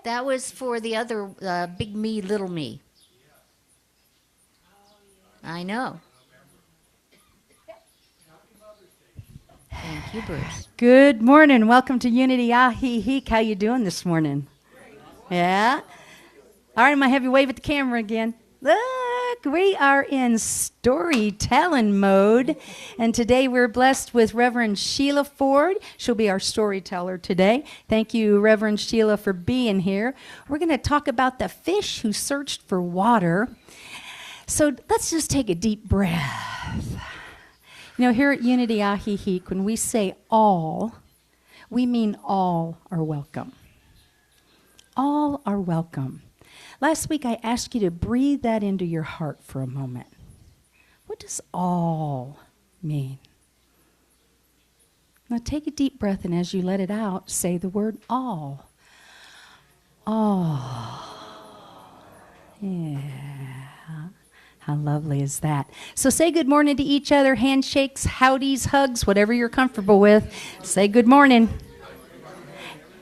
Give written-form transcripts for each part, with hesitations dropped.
That was for the other big me, little me. I know. Thank you, Bruce. Good morning. Welcome to Unity Ajijic. How you doing this morning? Yeah? All right, I'm going to have you wave at the camera again. Look, we are in storytelling mode. And today we're blessed with Reverend Sheila Ford. She'll be our storyteller today. Thank you, Reverend Sheila, for being here. We're going to talk about the fish who searched for water. So let's just take a deep breath. You know, here at Unity Ajijic, when we say all, we mean all are welcome. All are welcome. Last week, I asked you to breathe that into your heart for a moment. What does all mean? Now take a deep breath, and as you let it out, say the word all. All. Yeah. How lovely is that? So say good morning to each other, handshakes, howdies, hugs, whatever you're comfortable with. Say good morning.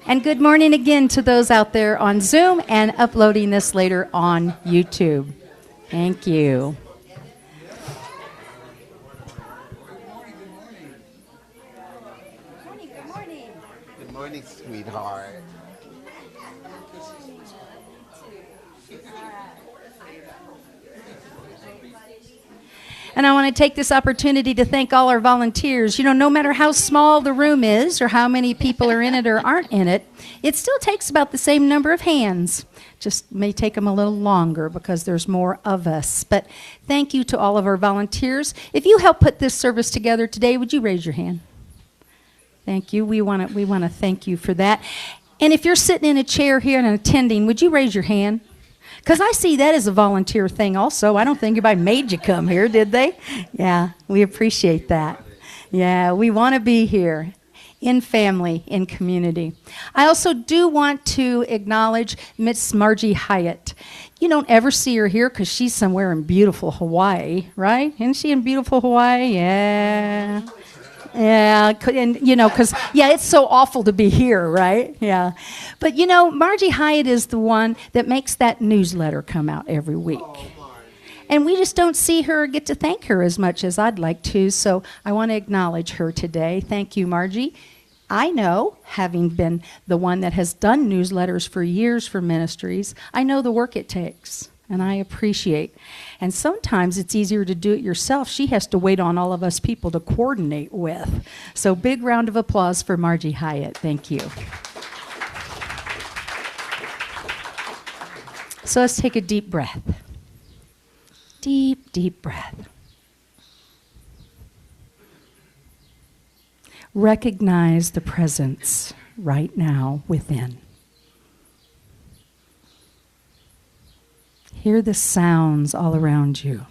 And good morning again to those out there on Zoom and uploading this later on YouTube. Thank you. Good morning, sweetheart. And I want to take this opportunity to thank all our volunteers. You know, no matter how small the room is or how many people are in it or aren't in it, it still takes about the same number of hands. Just may take them a little longer because there's more of us. But thank you to all of our volunteers. If you help put this service together today, would you raise your hand? Thank you. We want to thank you for that. And if you're sitting in a chair here and attending, would you raise your hand? Because I see that as a volunteer thing also. I don't think anybody made you come here, did they? Yeah, we appreciate that. Yeah, we want to be here in family, in community. I also do want to acknowledge Miss Margie Hyatt. You don't ever see her here because she's somewhere in beautiful Hawaii, right? Isn't she in beautiful Hawaii? Yeah. Yeah, and you know, because, yeah, it's so awful to be here, right? Yeah. But, you know, Margie Hyatt is the one that makes that newsletter come out every week. And we just don't see her or get to thank her as much as I'd like to, so I want to acknowledge her today. Thank you, Margie. I know, having been the one that has done newsletters for years for ministries, I know the work it takes. And I appreciate. And sometimes it's easier to do it yourself. She has to wait on all of us people to coordinate with. So big round of applause for Margie Hyatt. Thank you. So let's take a deep breath. Deep, deep breath. Recognize the presence right now within. Hear the sounds all around you.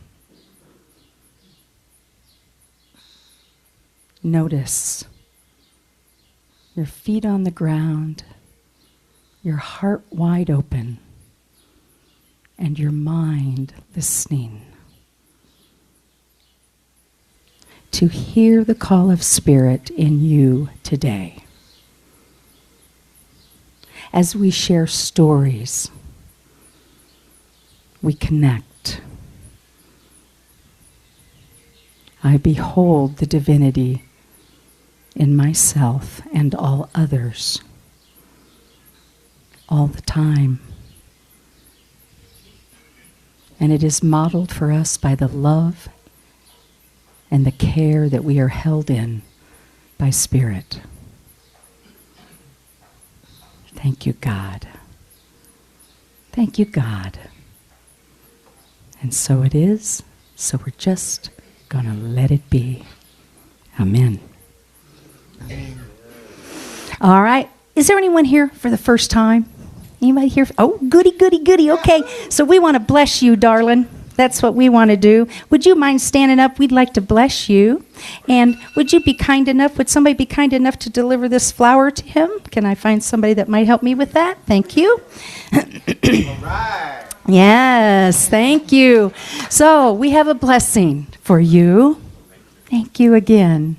Notice your feet on the ground, your heart wide open, and your mind listening to hear the call of Spirit in you today. As we share stories, we connect. I behold the divinity in myself and all others all the time. And it is modeled for us by the love and the care that we are held in by Spirit. Thank you, God. Thank you, God. And so it is, so we're just going to let it be. Amen. Amen. All right. Is there anyone here for the first time? Anybody here? Oh, goody, goody, goody. Okay. So we want to bless you, darling. That's what we want to do. Would you mind standing up? We'd like to bless you. And would you be kind enough, would somebody be kind enough to deliver this flower to him? Can I find somebody that might help me with that? Thank you. All right. Yes, thank you. So we have a blessing for you. Thank you again.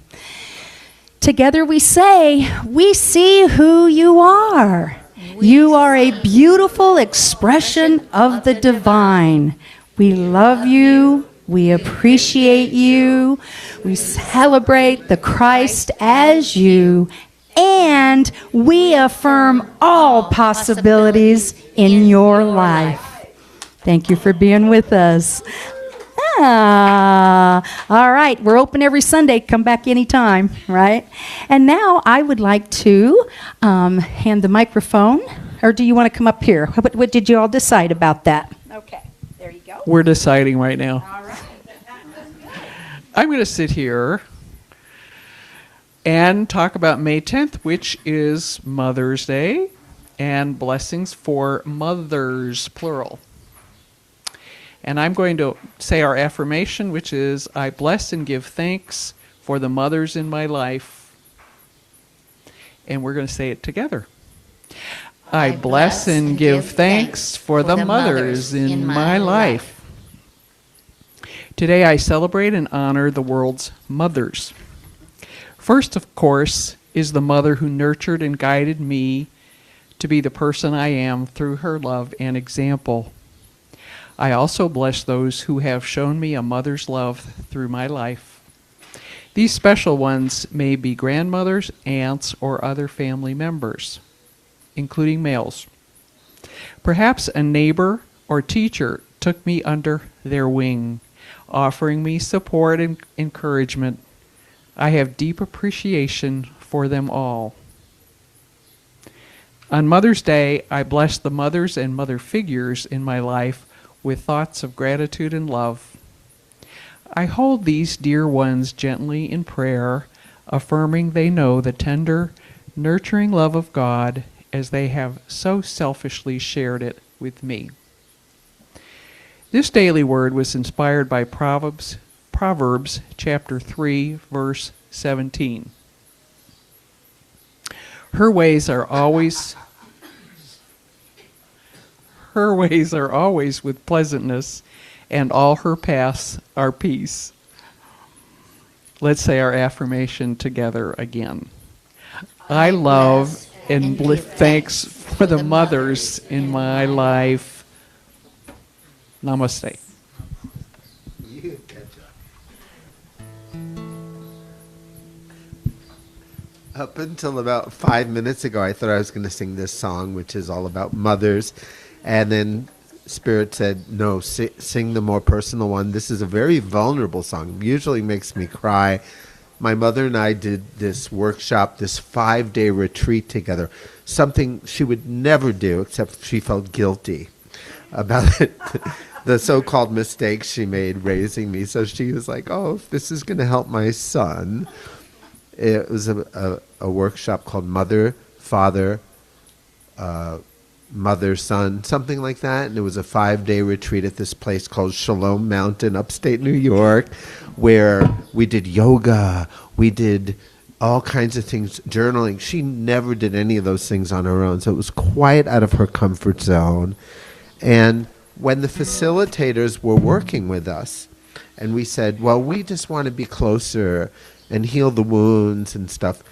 Together we say, we see who you are. You are a beautiful expression of the divine. We love you. We appreciate you. We celebrate the Christ as you. And we affirm all possibilities in your life. Thank you for being with us. All right. We're open every Sunday. Come back anytime, right? And now I would like to hand the microphone. Or do you want to come up here? What did you all decide about that? Okay. There you go. We're deciding right now. All right. I'm going to sit here and talk about May 10th, which is Mother's Day, and blessings for mothers, plural. And I'm going to say our affirmation, which is, I bless and give thanks for the mothers in my life. And we're going to say it together. I bless and give thanks for the mothers in my life. Today I celebrate and honor the world's mothers. First, of course, is the mother who nurtured and guided me to be the person I am through her love and example. I also bless those who have shown me a mother's love through my life. These special ones may be grandmothers, aunts, or other family members, including males. Perhaps a neighbor or teacher took me under their wing, offering me support and encouragement. I have deep appreciation for them all. On Mother's Day, I bless the mothers and mother figures in my life with thoughts of gratitude and love. I hold these dear ones gently in prayer, affirming they know the tender, nurturing love of God as they have so selfishly shared it with me. This daily word was inspired by Proverbs chapter 3, verse 17. Her ways are always with pleasantness, and all her paths are peace. Let's say our affirmation together again. I love and give thanks for the mothers in my life. Namaste. Up until about 5 minutes ago, I thought I was going to sing this song, which is all about mothers. And then Spirit said, no, sing the more personal one. This is a very vulnerable song. It usually makes me cry. My mother and I did this workshop, this 5-day retreat together, something she would never do except she felt guilty about it. The so-called mistakes she made raising me. So she was like, oh, if this is going to help my son. It was a workshop called Mother, Father, Mother, Son, something like that. And it was a 5-day retreat at this place called Shalom Mountain, upstate New York, where we did yoga, we did all kinds of things, journaling. She never did any of those things on her own, so it was quite out of her comfort zone. And when the facilitators were working with us, and we said, well, we just want to be closer and heal the wounds and stuff,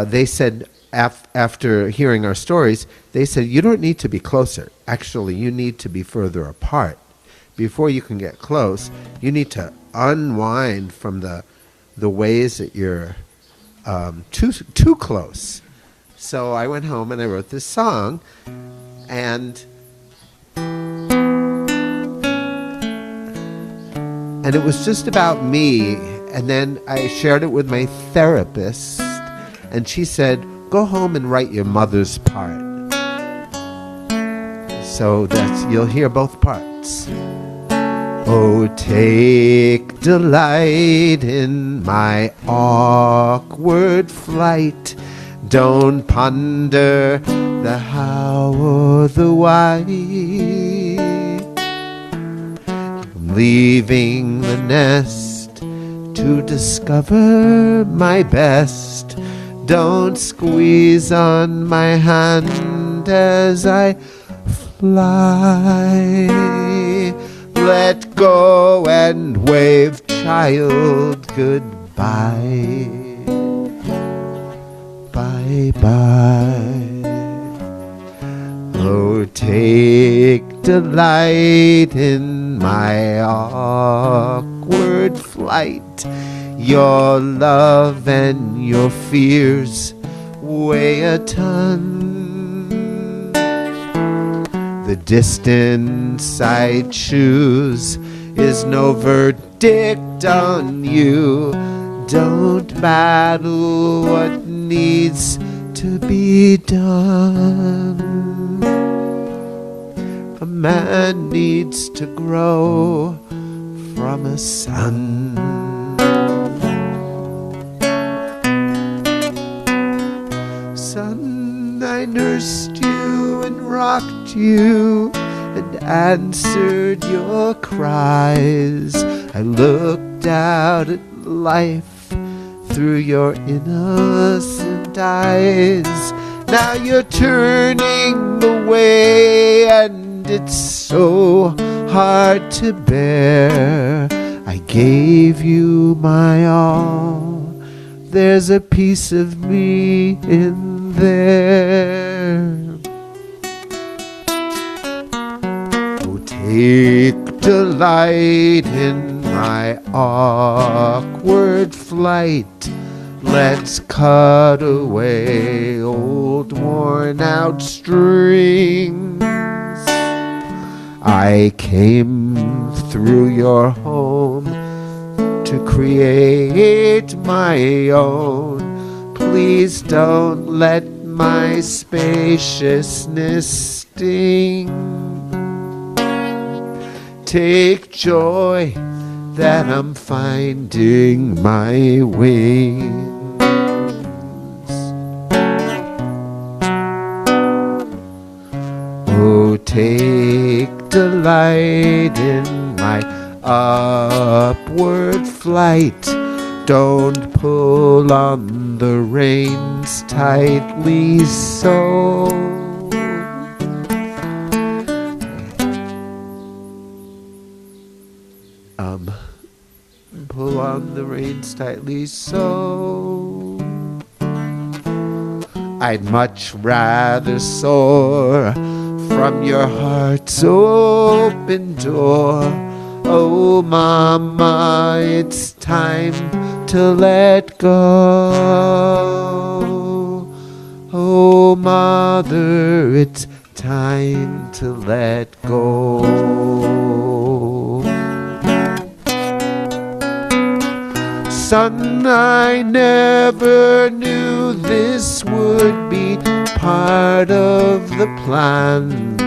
they said, after hearing our stories, they said, you don't need to be closer. Actually, you need to be further apart. Before you can get close, you need to unwind from the ways that you're too close. So I went home and I wrote this song, and it was just about me. And then I shared it with my therapist, and she said, go home and write your mother's part. So you'll hear both parts. Oh, take delight in my awkward flight. Don't ponder the how or the why. I'm leaving the nest to discover my best. Don't squeeze on my hand as I fly. Let go and wave, child, goodbye. Bye-bye. Oh, take delight in my awkward flight. Your love and your fears weigh a ton. The distance I choose is no verdict on you. Don't battle what needs to be done. A man needs to grow from a son. Son, I nursed you and rocked you and answered your cries. I looked out at life through your innocent eyes. Now you're turning away and it's so hard to bear. I gave you my all. There's a piece of me in there. Oh, take delight in my awkward flight. Let's cut away old worn out strings. I came through your home to create my own. Please don't let my spaciousness sting. Take joy that I'm finding my wings. Oh, take delight in my upward flight. Don't pull on the reins tightly so. Pull on the reins tightly so. I'd much rather soar from your heart's open door. Oh, Mama, it's time to let go. Oh, Mother, it's time to let go. Son, I never knew this would be part of the plan.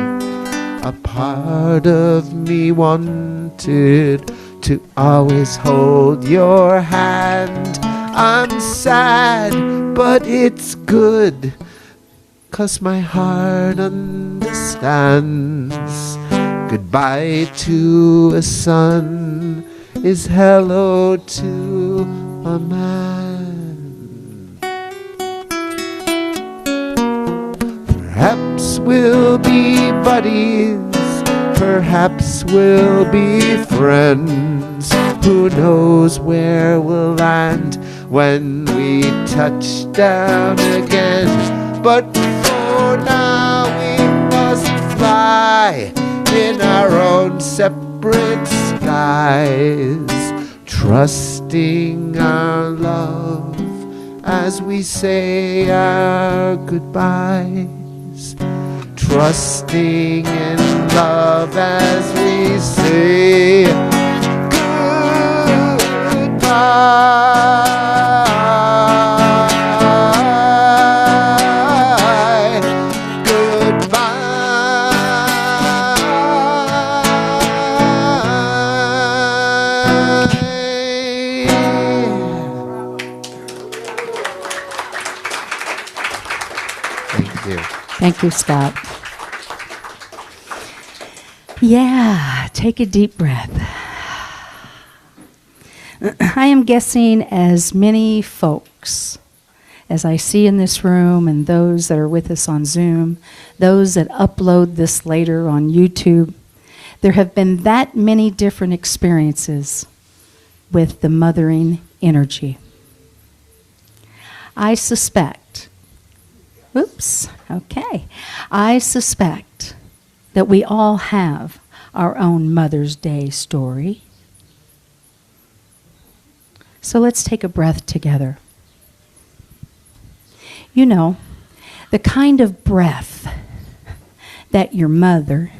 A part of me wanted to always hold your hand. I'm sad, but it's good, 'cause my heart understands. Goodbye to a son is hello to a man. Perhaps we'll be buddies, perhaps we'll be friends. Who knows where we'll land when we touch down again. But for now we must fly in our own separate skies, trusting our love as we say our goodbyes, trusting in love as we say goodbye. Thank you, Scott. Yeah, take a deep breath. I am guessing as many folks as I see in this room and those that are with us on Zoom, those that upload this later on YouTube, there have been that many different experiences with the mothering energy. I suspect, Oops. Okay. I suspect that we all have our own Mother's Day story. So let's take a breath together. You know, the kind of breath that your mother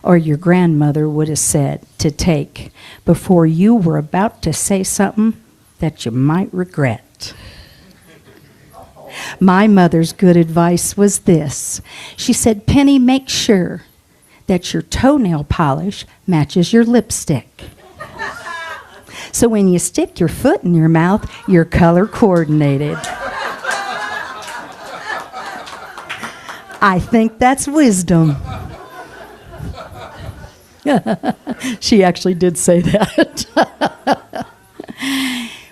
or your grandmother would have said to take before you were about to say something that you might regret. My mother's good advice was this. She said, Penny, make sure that your toenail polish matches your lipstick. So when you stick your foot in your mouth, you're color coordinated. I think that's wisdom. She actually did say that.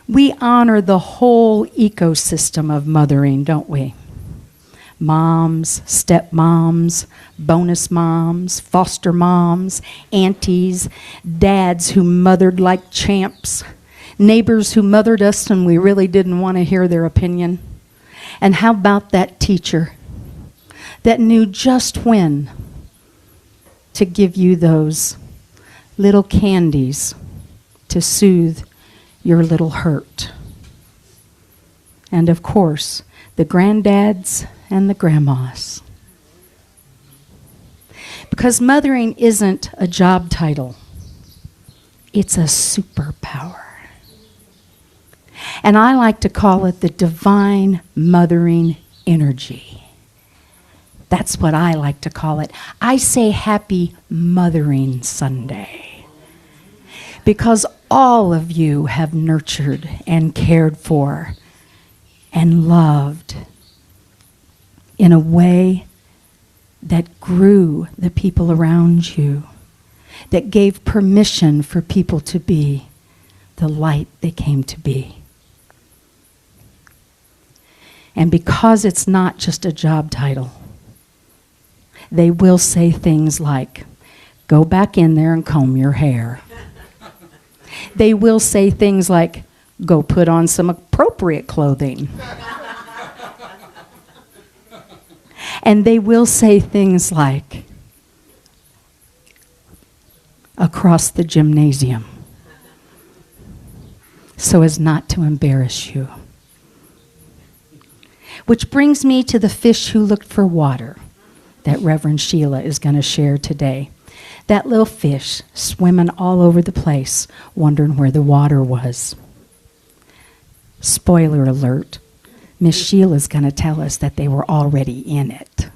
We honor the whole ecosystem of mothering, don't we? Moms, stepmoms, bonus moms, foster moms, aunties, dads who mothered like champs, neighbors who mothered us and we really didn't want to hear their opinion. And how about that teacher that knew just when to give you those little candies to soothe your little hurt? And of course, the granddads and the grandmas. Because mothering isn't a job title. It's a superpower. And I like to call it the divine mothering energy. That's what I like to call it. I say happy Mothering Sunday. Because all of you have nurtured and cared for and loved in a way that grew the people around you, that gave permission for people to be the light they came to be. And because it's not just a job title, they will say things like, go back in there and comb your hair. They will say things like, go put on some appropriate clothing. And they will say things like, across the gymnasium, so as not to embarrass you. Which brings me to the fish who looked for water that Reverend Sheila is going to share today. That little fish swimming all over the place, wondering where the water was. Spoiler alert, Miss Sheila's going to tell us that they were already in it.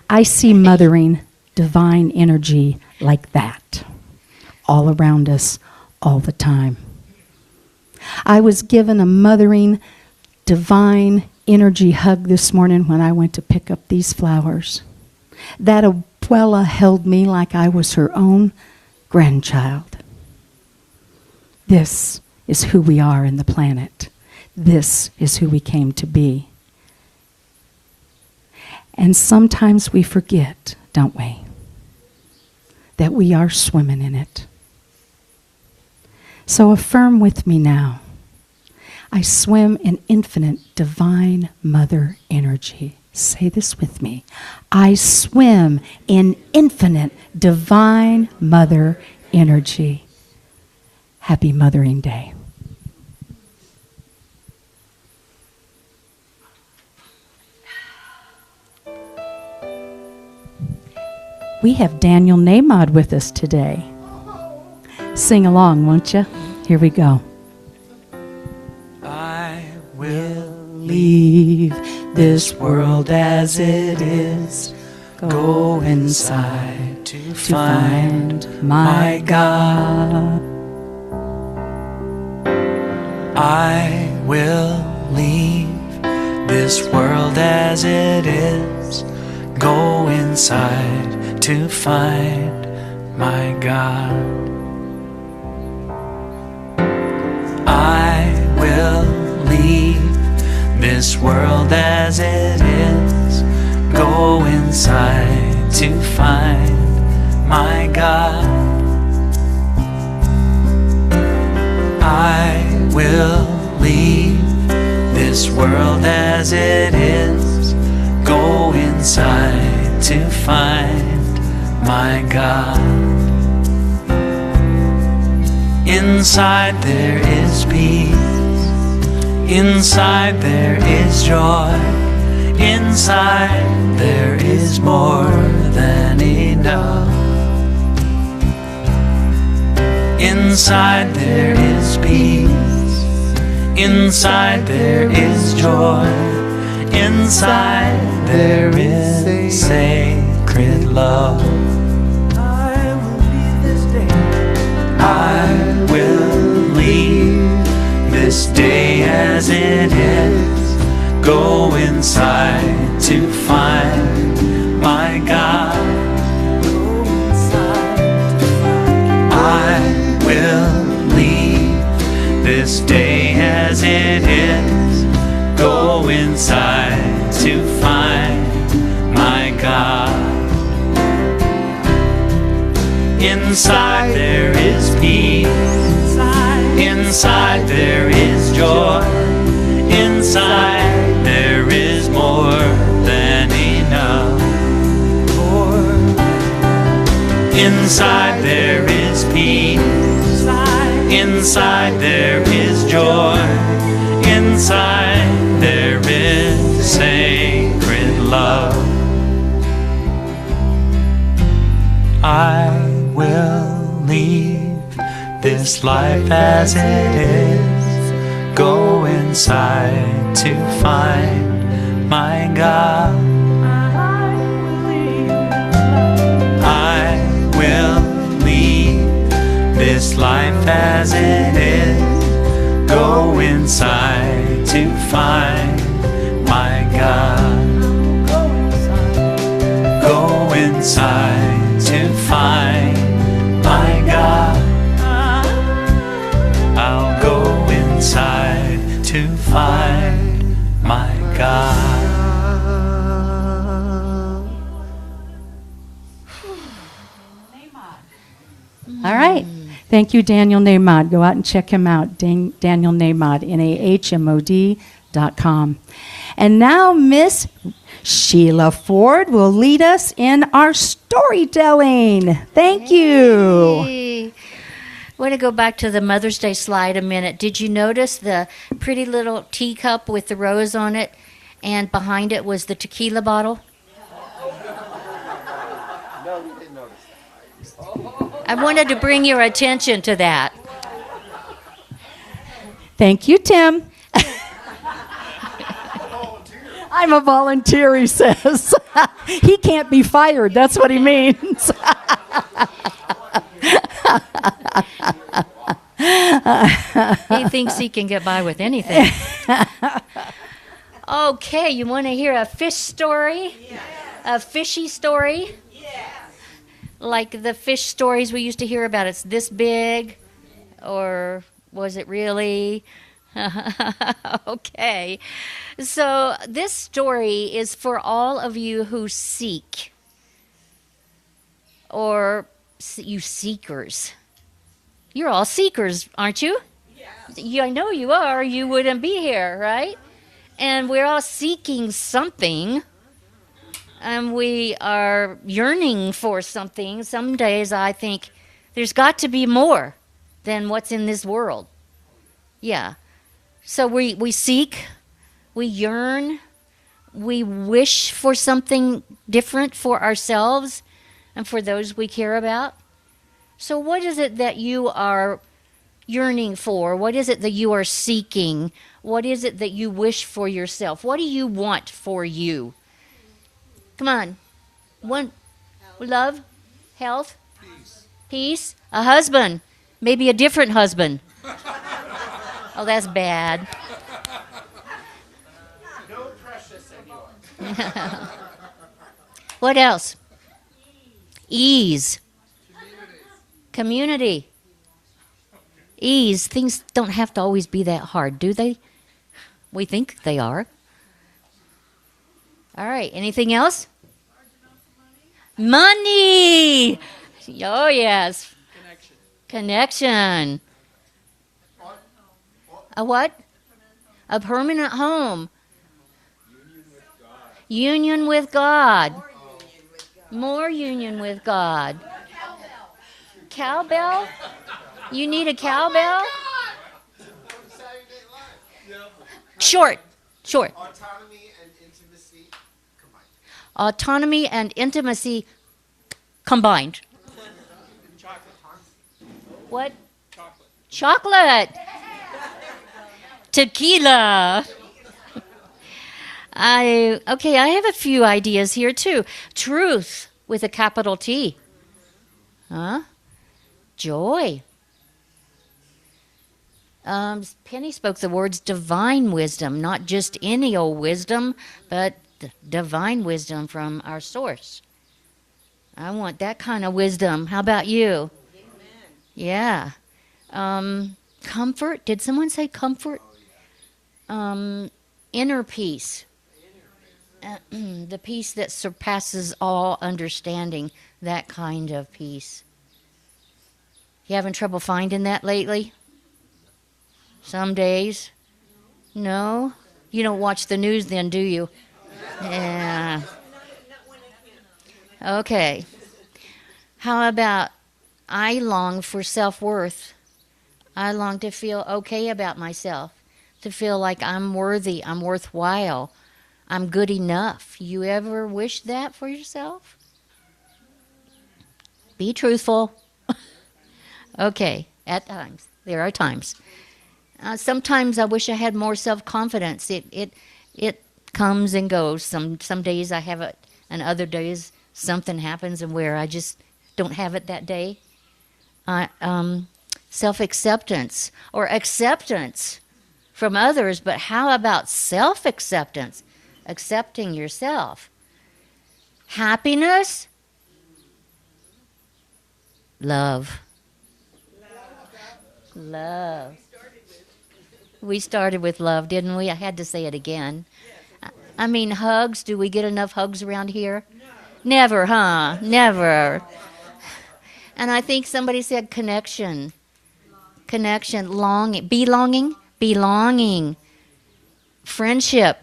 I see mothering divine energy like that, all around us, all the time. I was given a mothering divine energy hug this morning when I went to pick up these flowers. That abuela held me like I was her own grandchild. This is who we are in the planet. This is who we came to be. And sometimes we forget, don't we, that we are swimming in it. So affirm with me now. I swim in infinite divine mother energy. Say this with me. I swim in infinite divine mother energy. Happy Mothering Day. We have Daniel Namod with us today. Sing along, won't you? Here we go. I will leave this world as it is, go inside to find my God. I will leave this world as it is, go inside to find my God. I will leave this world as it is, go inside to find my God. I will leave this world as it is, go inside to find my God. Inside there is peace, inside there is joy, inside there is more than enough. Inside there is peace, inside there is joy, inside there is sacred love. I will leave this day as it is, go inside to find my God. I will leave this day as it is, go inside to find my God. Inside there is peace, inside there is joy, inside there is more than enough. Inside there is peace, inside there is joy, inside there is sacred love. I will leave this life as it is, go inside to find my God. I will leave this life as it is, go inside to find my God. Go inside to find my God. I'll go inside to find my God. All right. Thank you, Daniel Nahmod. Go out and check him out, Daniel Nahmod, NAHMOD.com. And now Miss Sheila Ford will lead us in our storytelling. Thank you. Hey. I want to go back to the Mother's Day slide a minute. Did you notice the pretty little teacup with the rose on it, and behind it was the tequila bottle? No, we didn't notice that. I wanted to bring your attention to that. Thank you, Tim. I'm a volunteer, he says. He can't be fired. That's what he means. He thinks he can get by with anything. Okay, you want to hear a fish story? Yes. A fishy story? Yes. Like the fish stories we used to hear about. It's this big, or was it really? Okay. So this story is for all of you who seek, or you seekers. You're all seekers, aren't you? Yeah. I know you are. You wouldn't be here, right? And we're all seeking something, and we are yearning for something. Some days I think there's got to be more than what's in this world. Yeah. So we seek, we yearn, we wish for something different for ourselves and for those we care about. So what is it that you are yearning for? What is it that you are seeking? What is it that you wish for yourself? What do you want for you? Come on. Love, health, peace, a husband, maybe a different husband. Oh, that's bad. No precious anymore. What else? Ease. Community. Ease. Things don't have to always be that hard, do they? We think they are. All right. Anything else? Money. Oh, yes. Connection. A what? A permanent home. Union with God. More union with God. Cowbell? You need a cowbell? Short. Autonomy and intimacy combined. Autonomy and intimacy combined. What? Chocolate. Tequila. I have a few ideas here too. Truth with a capital T. Huh? Joy. Penny spoke the words divine wisdom, not just any old wisdom, but divine wisdom from our source. I want that kind of wisdom. How about you? Yeah. Comfort. Did someone say comfort? Inner peace. The peace that surpasses all understanding. That kind of peace. You having trouble finding that lately? Some days? No? You don't watch the news then, do you? Yeah. Okay. How about I long for self-worth? I long to feel okay about myself, to feel like I'm worthy, I'm worthwhile, I'm good enough. You ever wish that for yourself? Be truthful. Okay, at times. There are times. Sometimes I wish I had more self-confidence. It comes and goes. Some days I have it, and other days something happens and where I just don't have it that day. Self-acceptance or acceptance from others, but how about self-acceptance? Accepting yourself. Happiness? Love. Love. We started with love, didn't we? I had to say it again. I mean, hugs. Do we get enough hugs around here? Never, huh? Never. And I think somebody said connection. Connection, longing, belonging. Friendship.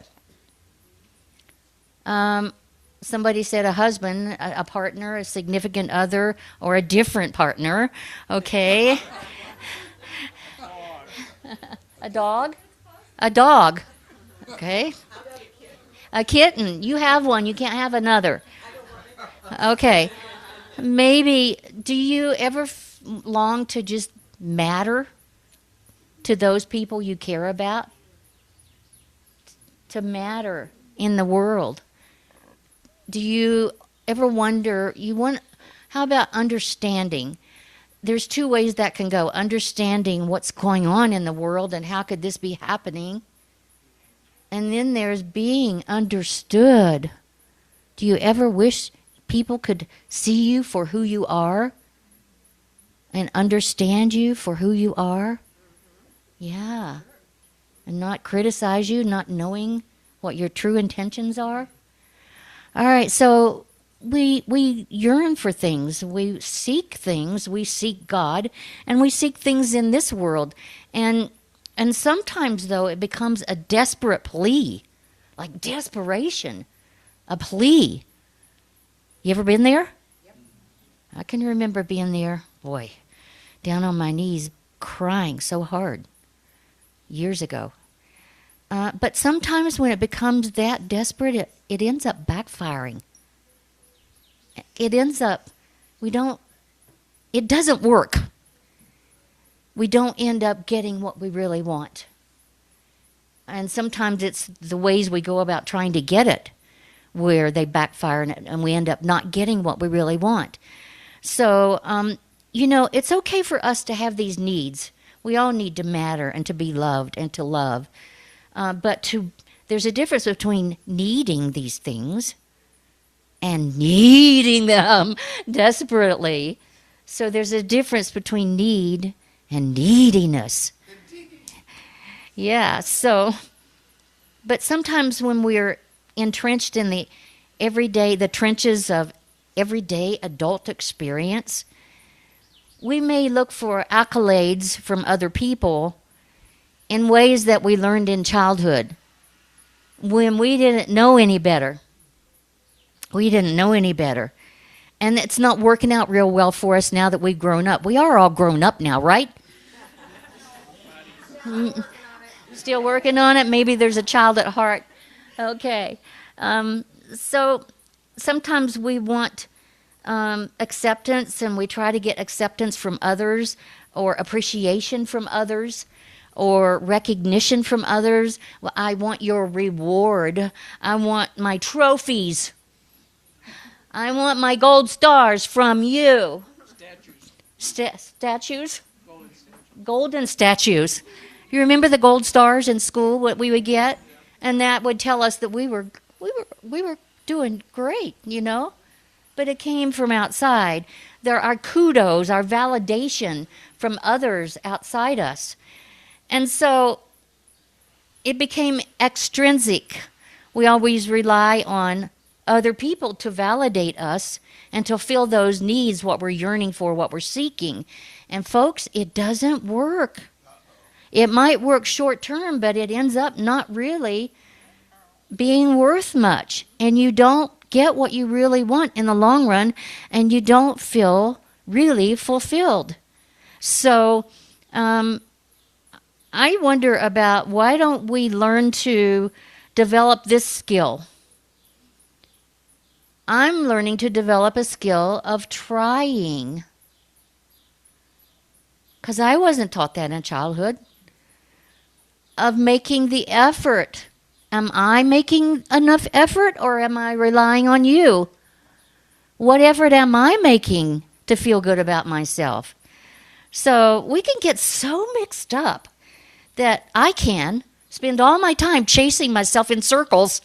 Somebody said a husband, a partner, a significant other, or a different partner. Okay. A dog? A dog. Okay. A kitten. You have one. You can't have another. Okay. Maybe, do you ever long to just matter to those people you care about? To matter in the world. Do you ever wonder, how about understanding? There's two ways that can go. Understanding what's going on in the world and how could this be happening. And then there's being understood. Do you ever wish people could see you for who you are and understand you for who you are? Yeah. And not criticize you, not knowing what your true intentions are? All right, so we yearn for things, we seek God, and we seek things in this world. And sometimes, though, it becomes a desperate plea, like desperation, a plea. You ever been there? Yep. I can remember being there, boy, down on my knees, crying so hard years ago. But sometimes when it becomes that desperate, it ends up backfiring. It ends up, it doesn't work. We don't end up getting what we really want. And sometimes it's the ways we go about trying to get it where they backfire and we end up not getting what we really want. So, it's okay for us to have these needs. We all need to matter and to be loved and to love. There's a difference between needing these things and needing them desperately. So there's a difference between need and neediness. Yeah, but sometimes when we're entrenched in the trenches of everyday adult experience, we may look for accolades from other people in ways that we learned in childhood when we didn't know any better. We didn't know any better. And it's not working out real well for us now that we've grown up. We are all grown up now, right? Still working on it. Maybe there's a child at heart. Okay. So sometimes we want acceptance, and we try to get acceptance from others, or appreciation from others, or recognition from others. Well, I want your reward. I want my trophies. I want my gold stars from you. Statues? Golden statues. You remember the gold stars in school, what we would get? And that would tell us that we were doing great, you know? But it came from outside. There are kudos, our validation from others outside us. And so it became extrinsic. We always rely on other people to validate us and to fill those needs, what we're yearning for, what we're seeking. And folks, it doesn't work. It might work short term, but it ends up not really being worth much. And you don't get what you really want in the long run, and you don't feel really fulfilled. So I wonder about, why don't we learn to develop this skill? I'm learning to develop a skill of trying, because I wasn't taught that in childhood, of making the effort. Am I making enough effort, or am I relying on you? What effort am I making to feel good about myself? So we can get so mixed up that I can spend all my time chasing myself in circles.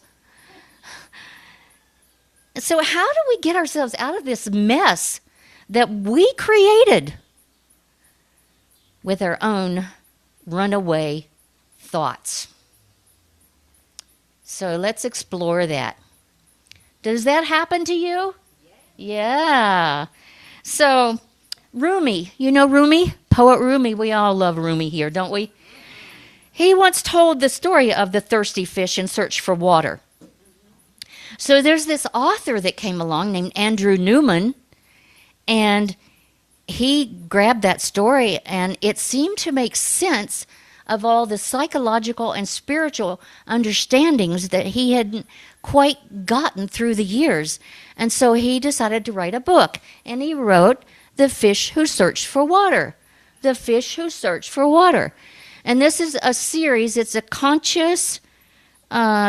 So how do we get ourselves out of this mess that we created with our own runaway thoughts? So let's explore that. Does that happen to you? Yeah. So Rumi, you know Rumi? Poet Rumi. We all love Rumi here, don't we? He once told the story of the thirsty fish in search for water. So there's this author that came along named Andrew Newman, and he grabbed that story, and it seemed to make sense of all the psychological and spiritual understandings that he hadn't quite gotten through the years. And so he decided to write a book, and he wrote The Fish Who Searched for Water. The Fish Who Searched for Water. And this is a series, it's a conscious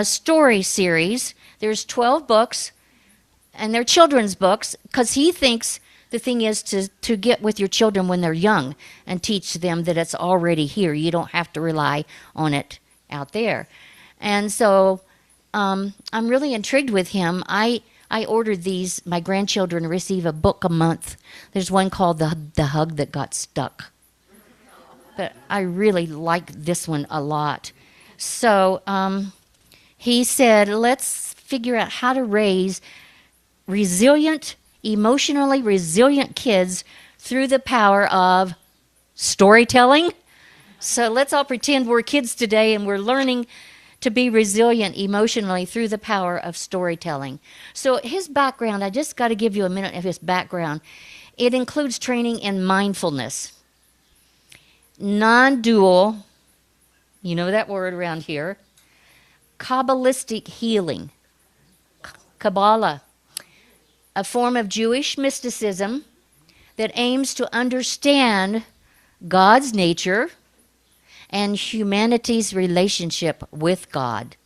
story series. There's 12 books, and they're children's books, because he thinks the thing is to get with your children when they're young and teach them that it's already here. You don't have to rely on it out there. And so I'm really intrigued with him. I ordered these. My grandchildren receive a book a month. There's one called The Hug That Got Stuck. But I really like this one a lot. So he said, let's figure out how to raise resilient, emotionally resilient kids through the power of storytelling. So let's all pretend we're kids today, and we're learning to be resilient emotionally through the power of storytelling. So his background, I just got to give you a minute of his background. It includes training in mindfulness, non-dual, you know that word around here, Kabbalistic healing, Kabbalah, a form of Jewish mysticism that aims to understand God's nature and humanity's relationship with God.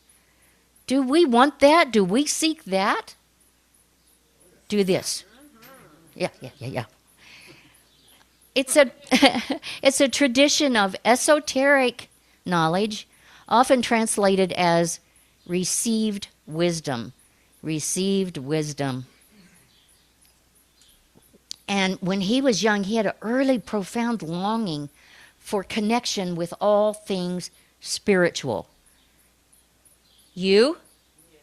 Do we want that? Do we seek that? Do this. Yeah. It's a tradition of esoteric knowledge, often translated as received wisdom. Received wisdom. And when he was young, he had an early, profound longing for connection with all things spiritual. You?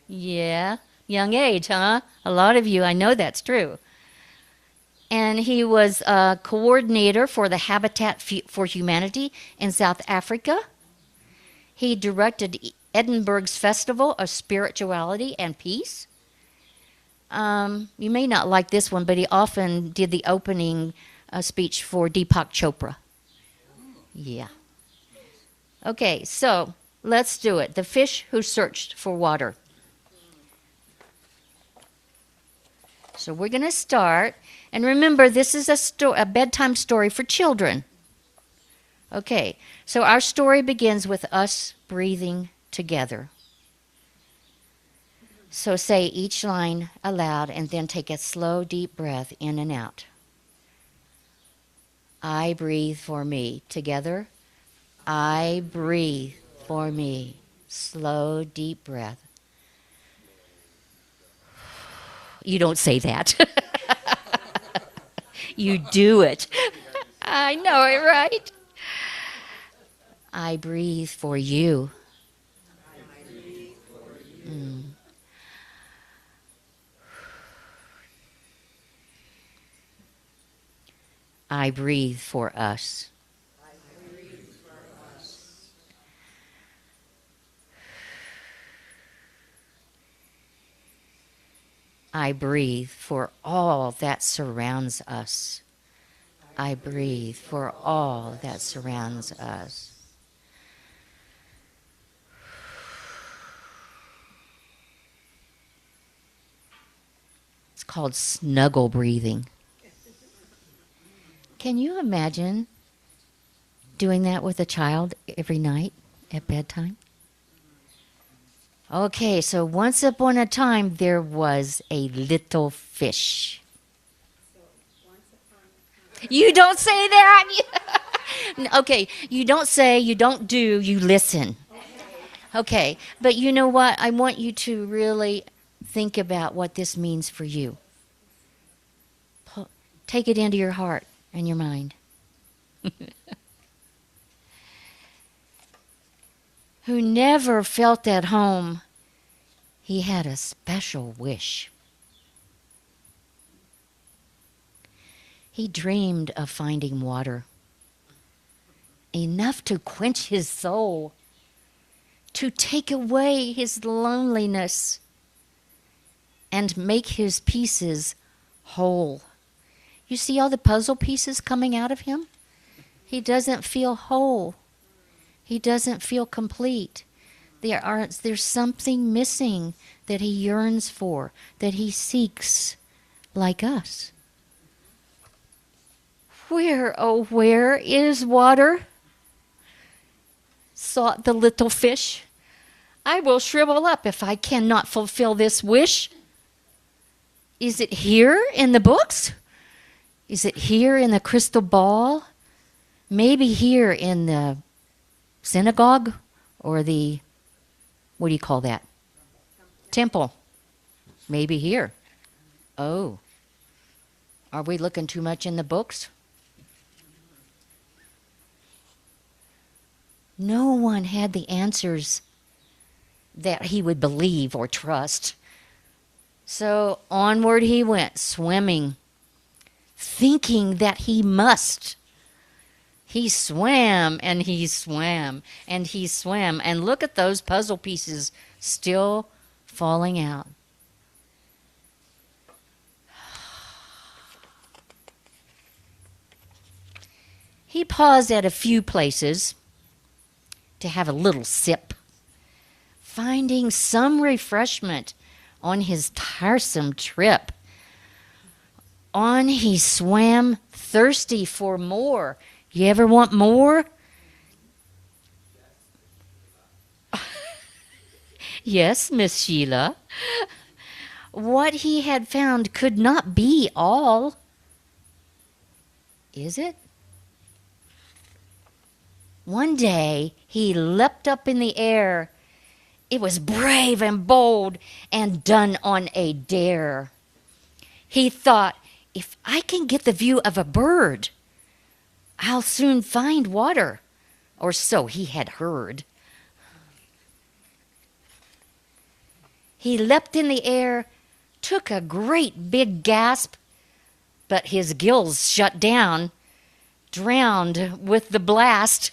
Yeah. Young age, huh? A lot of you, I know that's true. And he was a coordinator for the Habitat for Humanity in South Africa. He directed Edinburgh's Festival of Spirituality and Peace. You may not like this one, but he often did the opening speech for Deepak Chopra. Yeah. Okay, so let's do it. The fish who searched for water. So we're going to start. And remember, this is a bedtime story for children. Okay, so our story begins with us breathing together. So say each line aloud and then take a slow, deep breath in and out. I breathe for me. Together. I breathe for me. Slow, deep breath. You don't say that. You do it. I know it, right? I breathe for you. I breathe for us. I breathe for all that surrounds us. I breathe for all that surrounds us. It's called snuggle breathing. Can you imagine doing that with a child every night at bedtime? Okay, so once upon a time there was a little fish. You don't say that. Okay, you don't say, you don't do, you listen. Okay, but you know what? I want you to really think about what this means for you. Take it into your heart and your mind. Who never felt at home, he had a special wish. He dreamed of finding water, enough to quench his soul, to take away his loneliness, and make his pieces whole. You see all the puzzle pieces coming out of him? He doesn't feel whole. He doesn't feel complete. There's something missing that he yearns for, that he seeks, like us. Where, oh, where is water? Sought the little fish. I will shrivel up if I cannot fulfill this wish. Is it here in the books? Is it here in the crystal ball? Maybe here in the synagogue or the, what do you call that? Temple. Maybe here. Oh. Are we looking too much in the books? No one had the answers that he would believe or trust. So onward he went, swimming, thinking that he must. He swam and he swam and he swam. And look at those puzzle pieces still falling out. He paused at a few places to have a little sip, finding some refreshment on his tiresome trip. On he swam, thirsty for more. You ever want more? Yes, Miss Sheila. What he had found could not be all. Is it? One day he leapt up in the air. It was brave and bold and done on a dare. He thought, if I can get the view of a bird, I'll soon find water, or so he had heard. He leapt in the air, took a great big gasp, but his gills shut down, drowned with the blast.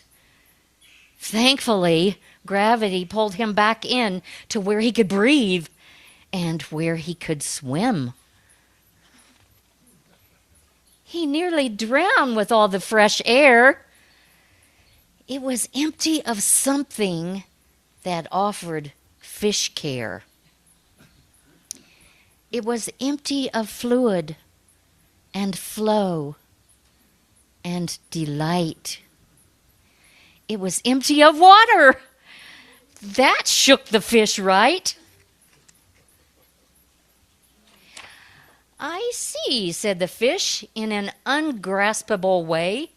Thankfully, gravity pulled him back in to where he could breathe, and where he could swim. He nearly drowned with all the fresh air. It was empty of something that offered fish care. It was empty of fluid and flow and delight. It was empty of water. That shook the fish, right? I see, said the fish in an ungraspable way.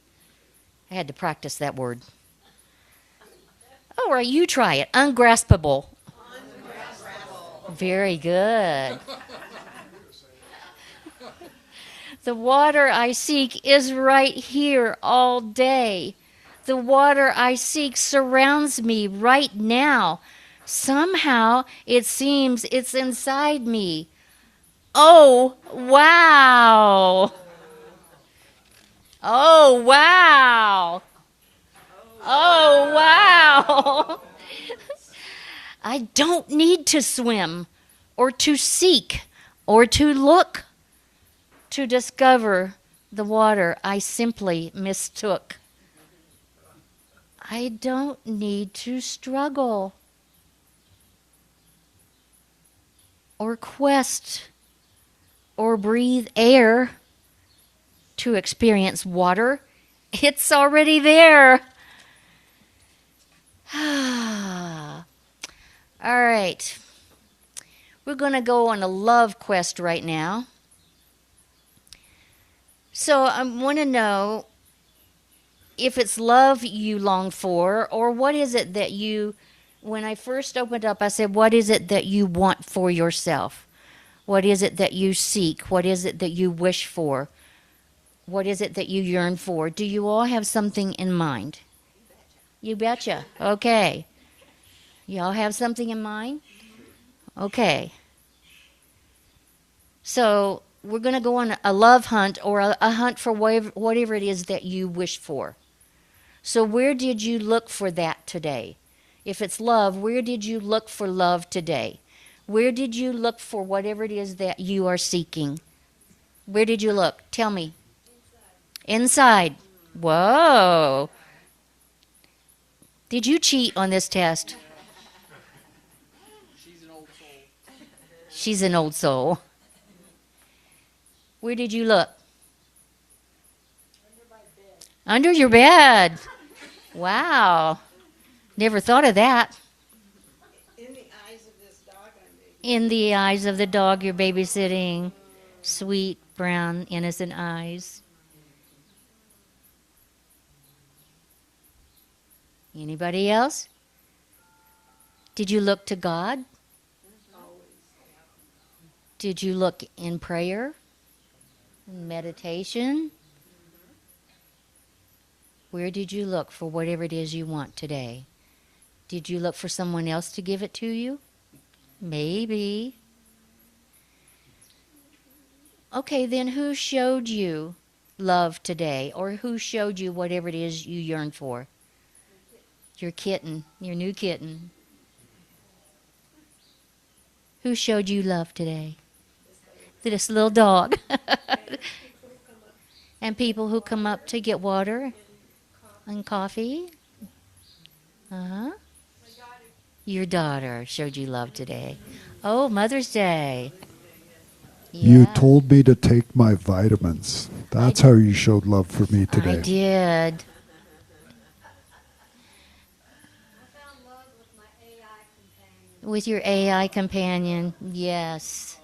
I had to practice that word. All right, you try it. Ungraspable. Ungraspable. Very good. The water I seek is right here all day. The water I seek surrounds me right now. Somehow it seems it's inside me. Oh, wow. Oh, wow. Oh, wow. I don't need to swim or to seek or to look to discover the water I simply mistook. I don't need to struggle or quest or breathe air to experience water. It's already there. All right. We're going to go on a love quest right now. So I want to know if it's love you long for, or what is it that you, when I first opened up, I said, what is it that you want for yourself? What is it that you seek? What is it that you wish for? What is it that you yearn for? Do you all have something in mind? You betcha. Okay. Y'all have something in mind? Okay. So we're going to go on a love hunt, or a hunt for whatever it is that you wish for. So where did you look for that today? If it's love, where did you look for love today? Where did you look for whatever it is that you are seeking? Where did you look? Tell me. Inside. Whoa. Did you cheat on this test? She's an old soul. She's an old soul. Where did you look? Under my bed. Under your bed. Wow. Never thought of that. In the eyes of this dog I'm babysitting. In the eyes of the dog you're babysitting. Sweet, brown, innocent eyes. Anybody else? Did you look to God? Did you look in prayer? In meditation? Where did you look for whatever it is you want today? Did you look for someone else to give it to you? Maybe. Okay, then who showed you love today? Or who showed you whatever it is you yearn for? Your kitten, your new kitten. Who showed you love today? This little dog. And people who come up to get water and coffee. Uh-huh. Your daughter showed you love today. Oh, Mother's Day. You Yeah, told me to take my vitamins. That's how you showed love for me today. I did. With your AI companion, yes.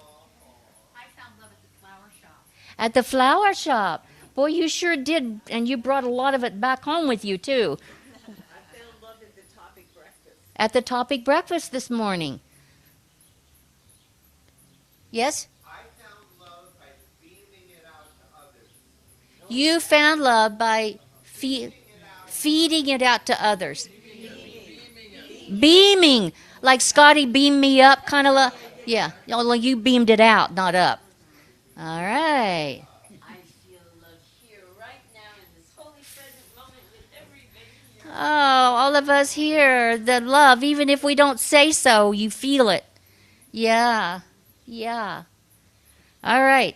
I found love at the flower shop. At the flower shop. Boy, you sure did, and you brought a lot of it back home with you, too. I found love at the topic breakfast. At the topic breakfast this morning. Yes? I found love by beaming it out to others. You found love by feeding it out to others. Beaming. Like Scotty beamed me up, kind of love. Yeah, only you beamed it out, not up. All right. I feel love here right now in this holy present moment with everybody here. Oh, all of us here, the love, even if we don't say so, you feel it. Yeah. Yeah. All right.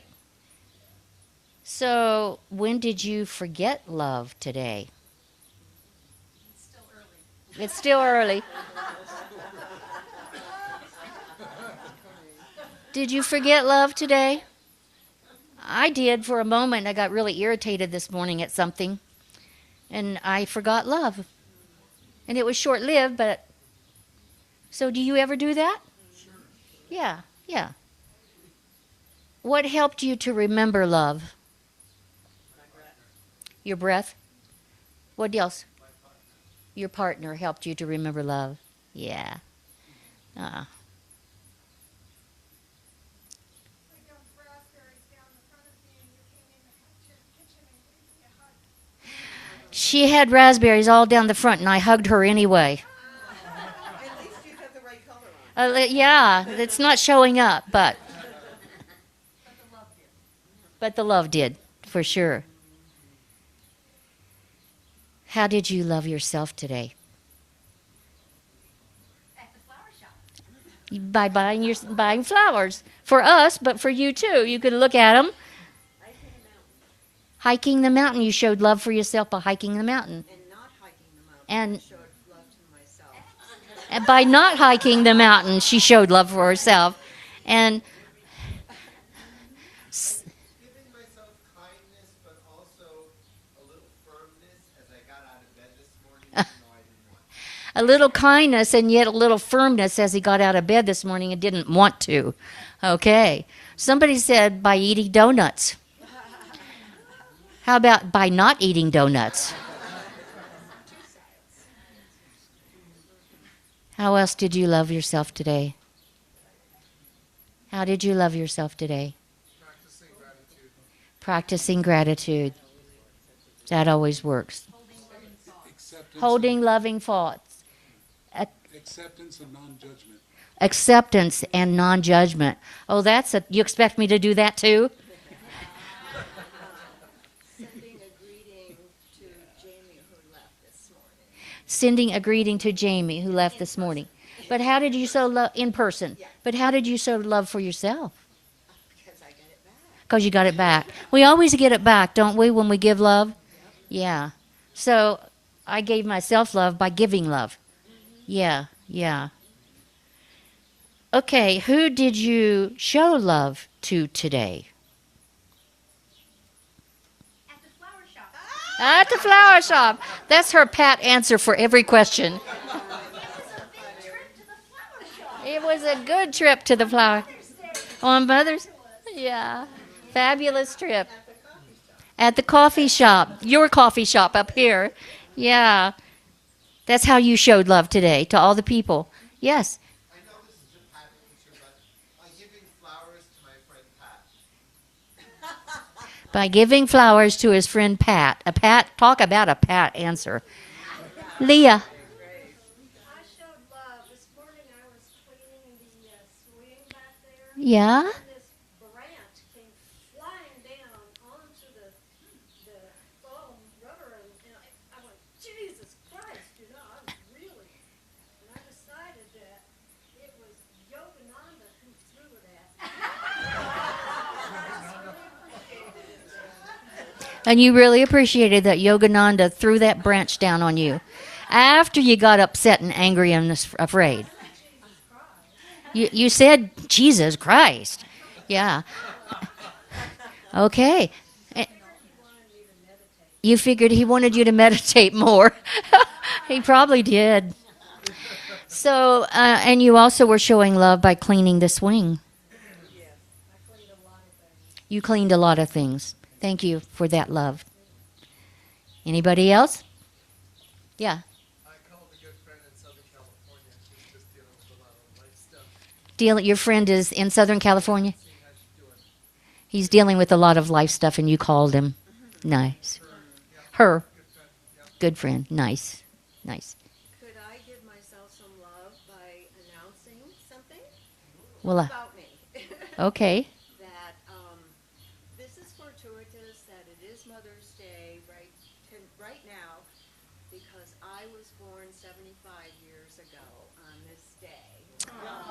So, when did you forget love today? It's still early. Did you forget love today? I did for a moment. I got really irritated this morning at something, and I forgot love. And it was short lived, but. So, do you ever do that? Yeah, yeah. What helped you to remember love? Your breath? What else? Your partner helped you to remember love. Yeah. Uh, she had raspberries all down the front, and I hugged her anyway. At least you have the right color Yeah, it's not showing up, but the love did, for sure. How did you love yourself today? At the flower shop. By buying flowers for us, but for you too. You could look at them. Hiking the mountain, you showed love for yourself by hiking the mountain. and not hiking the mountain. And- I showed love to myself. And by not hiking the mountain, she showed love for herself. And Giving myself kindness, but also a little firmness as I got out of bed this morning, even though I didn't want to. a little kindness and yet a little firmness as he got out of bed this morning and didn't want to. Okay. Somebody said by eating donuts. How about by not eating donuts? How else did you love yourself today? How did you love yourself today? Practicing gratitude. That always works. Holding loving thoughts. Acceptance and non-judgment. Acceptance and non-judgment. Oh, you expect me to do that too? Sending a greeting to Jamie who left this morning. Sending a greeting to Jamie who left this morning. But how did you show love in person? But how did you show love for yourself? Because I get it back. Because you got it back. We always get it back, don't we, when we give love? Yeah. So I gave myself love by giving love. Yeah, yeah. Okay, who did you show love to today? At the flower shop. At the flower shop. That's her pat answer for every question. It was a good trip to the flower. On Mother's? Yeah. Fabulous trip. At the coffee shop. Your coffee shop up here. Yeah. That's how you showed love today to all the people. Yes. I know this is a pat answer, but by giving flowers to my friend Pat. By giving flowers to his friend Pat. Talk about a pat answer. Leah. I showed love. This morning I was cleaning the swing back there. Yeah? And this branch came flying down onto the foam rubber, and I went, Jesus Christ, I was really. And I decided that it was Yogananda who threw it at me. And you really appreciated that Yogananda threw that branch down on you after you got upset and angry and afraid. You said, Jesus Christ. Yeah. Okay. You figured he wanted you to meditate more. He probably did. So, and you also were showing love by cleaning the swing. You cleaned a lot of things. Thank you for that love. Anybody else? Yeah. I called a good friend in Southern California. She's just dealing with a lot of life stuff. Your friend is in Southern California? Seeing how she's doing. He's dealing with a lot of life stuff, and you called him. Nice. Her. Good friend. Nice. Nice. Could I give myself some love by announcing something Well, about me? okay. That this is fortuitous that it is Mother's Day right now because I was born 75 years ago on this day.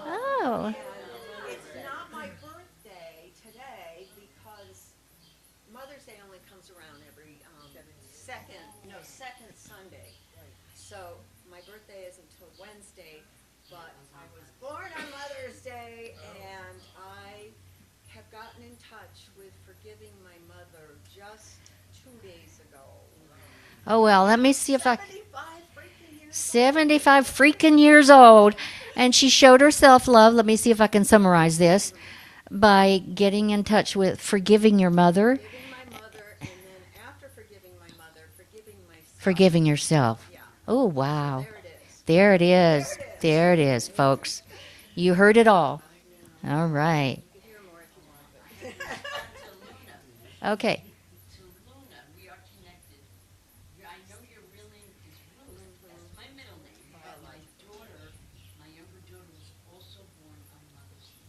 Oh. And it's not my Mother's Day only comes around every second Sunday. So my birthday isn't until Wednesday, but I was born on Mother's Day, and I have gotten in touch with forgiving my mother just 2 days ago. Oh, well, let me see if I... 75 freaking years 75 freaking years old. And she showed her self-love. Let me see if I can summarize this. By getting in touch with forgiving your mother. Forgiving my mother, and then after forgiving my mother, forgiving myself. Forgiving yourself. Yeah. Oh, wow. There it is. There it is. There it is, folks. You heard it all. All right. You can hear more if you want, but Okay. To Luna, we are connected. I know your real name is Ruth. That's my middle name. But my daughter, my younger daughter, was also born on Mother's Day.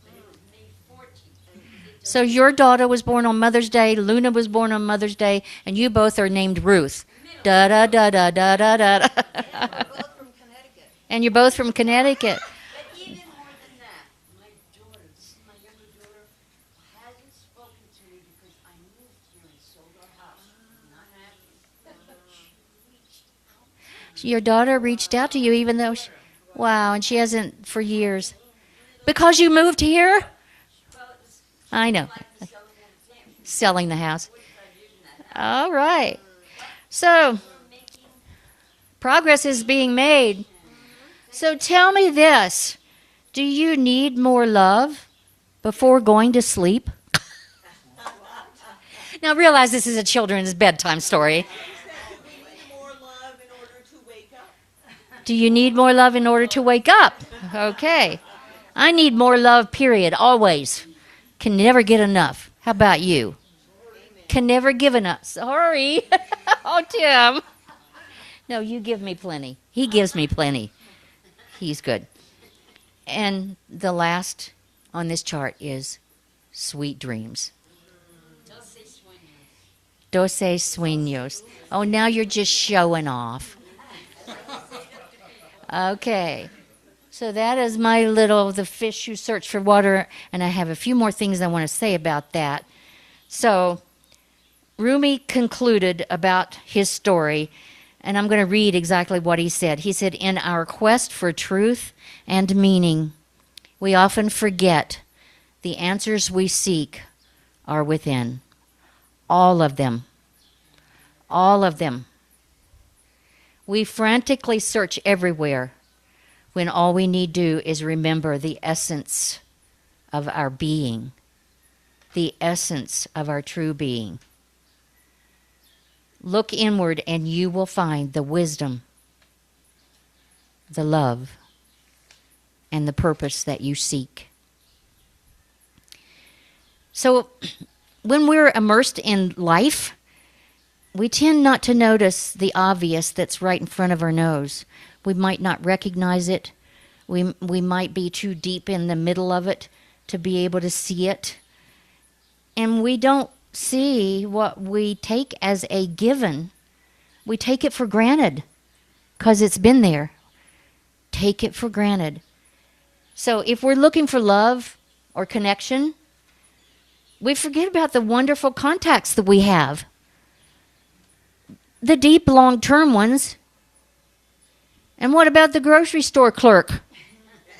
But it was May 14th. So your daughter was born on Mother's Day, Luna was born on Mother's Day, and you both are named Ruth. Da da da da da da da. we're both from Connecticut. And you're both from Connecticut. But even more than that, my daughter, this is my younger daughter, hasn't spoken to me because I moved here and sold our house. Not happy. She reached out. Your daughter reached out to you even though she, wow, and she hasn't for years. Because you moved here? I know. Selling the house. All right. So, progress is being made. So tell me this. Do you need more love before going to sleep? Now realize this is a children's bedtime story. More love in order to wake up. Do you need more love in order to wake up? Okay. I need more love, period, always. Can never get enough. How about you? Can never give enough. Sorry. Oh, Tim. No, you give me plenty. He gives me plenty. He's good. And the last on this chart is sweet dreams. Doce sueños. Oh, now you're just showing off. Okay. So that is my little, the fish who search for water, and I have a few more things I want to say about that. So Rumi concluded about his story, and I'm going to read exactly what he said. He said, in our quest for truth and meaning, we often forget the answers we seek are within. All of them. All of them. We frantically search everywhere when all we need do is remember the essence of our being, the essence of our true being. Look inward and you will find the wisdom, the love, and the purpose that you seek. So when we're immersed in life, we tend not to notice the obvious that's right in front of our nose. We might not recognize it. We might be too deep in the middle of it to be able to see it. And we don't see what we take as a given. We take it for granted because it's been there. Take it for granted. So if we're looking for love or connection, we forget about the wonderful contacts that we have. The deep, long-term ones. And what about the grocery store clerk? And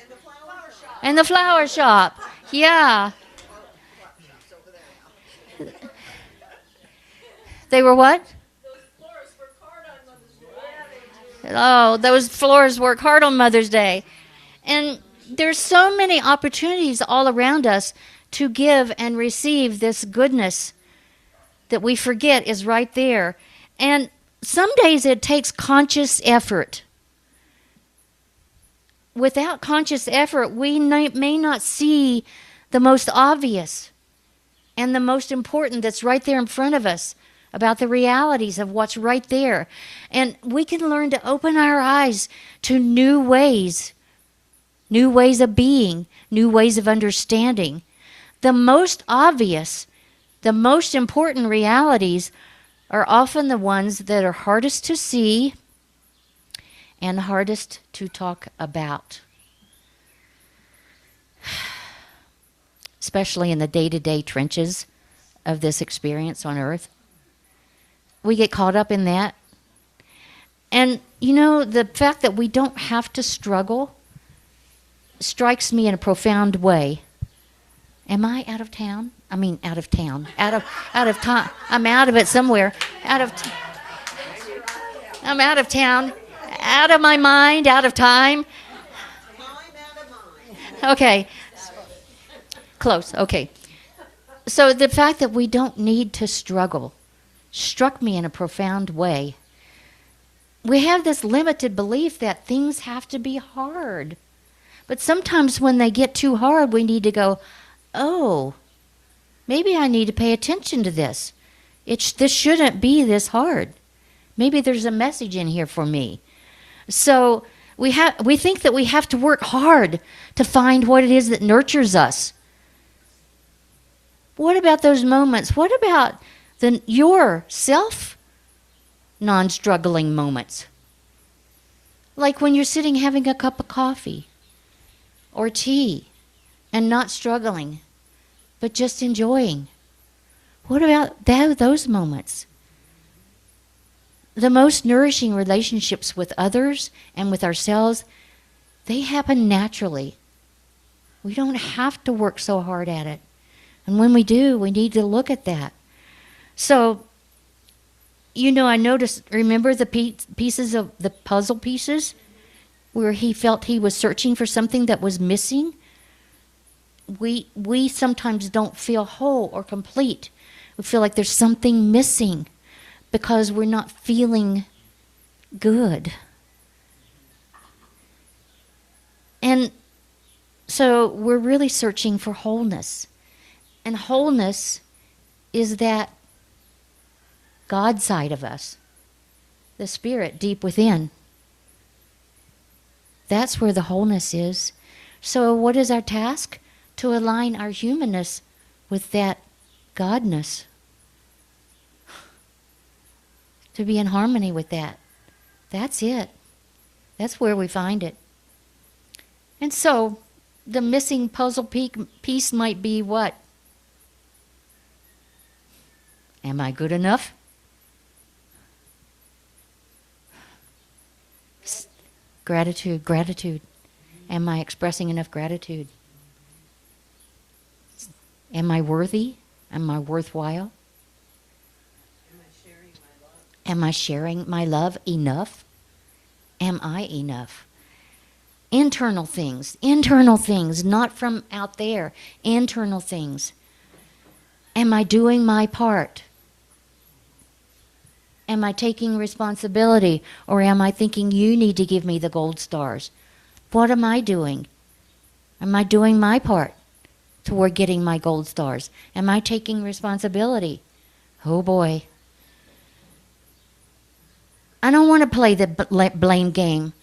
the flower shop. And the flower shop. Yeah. They were what? Those florists work hard on Mother's Day. Oh, those florists work hard on Mother's Day. And there's so many opportunities all around us to give and receive this goodness that we forget is right there. And some days it takes conscious effort. Without conscious effort, we may not see the most obvious and the most important that's right there in front of us about the realities of what's right there. And we can learn to open our eyes to new ways of being, new ways of understanding. The most obvious, the most important realities are often the ones that are hardest to see and hardest to talk about. Especially in the day-to-day trenches of this experience on earth. We get caught up in that. And, you know, the fact that we don't have to struggle strikes me in a profound way. Am I out of town? I mean, out of town. Out of time. I'm out of it somewhere. I'm out of town. Out of my mind, out of time. Okay. Close. Okay. So the fact that we don't need to struggle struck me in a profound way. We have this limited belief that things have to be hard. But sometimes when they get too hard, we need to go, oh, maybe I need to pay attention to this. This shouldn't be this hard. Maybe there's a message in here for me. So we think that we have to work hard to find what it is that nurtures us. What about those moments? What about your self non-struggling moments? Like when you're sitting having a cup of coffee or tea and not struggling, but just enjoying. What about those moments? The most nourishing relationships with others and with ourselves, they happen naturally. We don't have to work so hard at it. And when we do, we need to look at that. So, you know, I noticed, remember the pieces of the puzzle pieces where he felt he was searching for something that was missing? We sometimes don't feel whole or complete. We feel like there's something missing because we're not feeling good. And so we're really searching for wholeness. And wholeness is that God side of us, the spirit deep within. That's where the wholeness is. So what is our task? To align our humanness with that Godness. To be in harmony with that. That's it. That's where we find it. And so the missing puzzle piece might be what? Am I good enough? Gratitude. Am I expressing enough gratitude? Am I worthy? Am I worthwhile? Am I sharing my love enough? Am I enough? Internal things, not from out there, internal things. Am I doing my part? Am I taking responsibility, or am I thinking you need to give me the gold stars? What am I doing? Am I doing my part toward getting my gold stars? Am I taking responsibility? Oh boy. I don't want to play the blame game.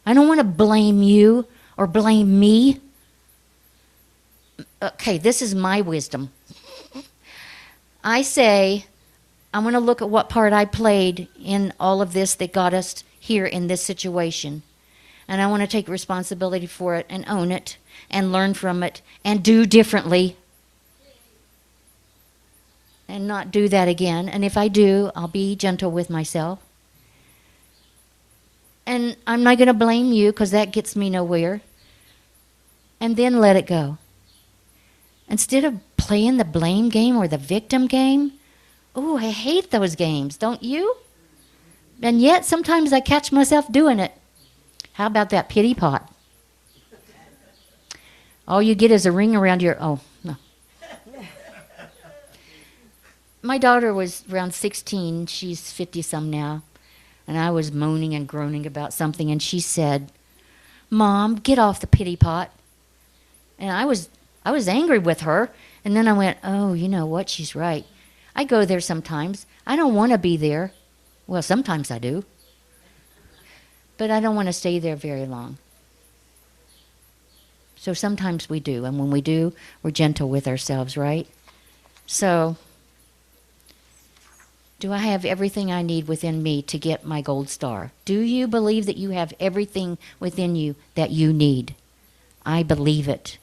I don't want to blame you or blame me. Okay, this is my wisdom. I say, I want to look at what part I played in all of this that got us here in this situation. And I want to take responsibility for it and own it and learn from it and do differently. And not do that again. And if I do, I'll be gentle with myself. And I'm not going to blame you because that gets me nowhere. And then let it go. Instead of playing the blame game or the victim game, oh, I hate those games, don't you? And yet sometimes I catch myself doing it. How about that pity pot? All you get is a ring around your, oh, no. My daughter was around 16. She's 50-some now. And I was moaning and groaning about something, and she said, Mom, get off the pity pot. And I was angry with her, and then I went, oh, you know what, she's right. I go there sometimes. I don't want to be there. Well, sometimes I do. But I don't want to stay there very long. So sometimes we do, and when we do, we're gentle with ourselves, right? So, do I have everything I need within me to get my gold star? Do you believe that you have everything within you that you need? I believe it.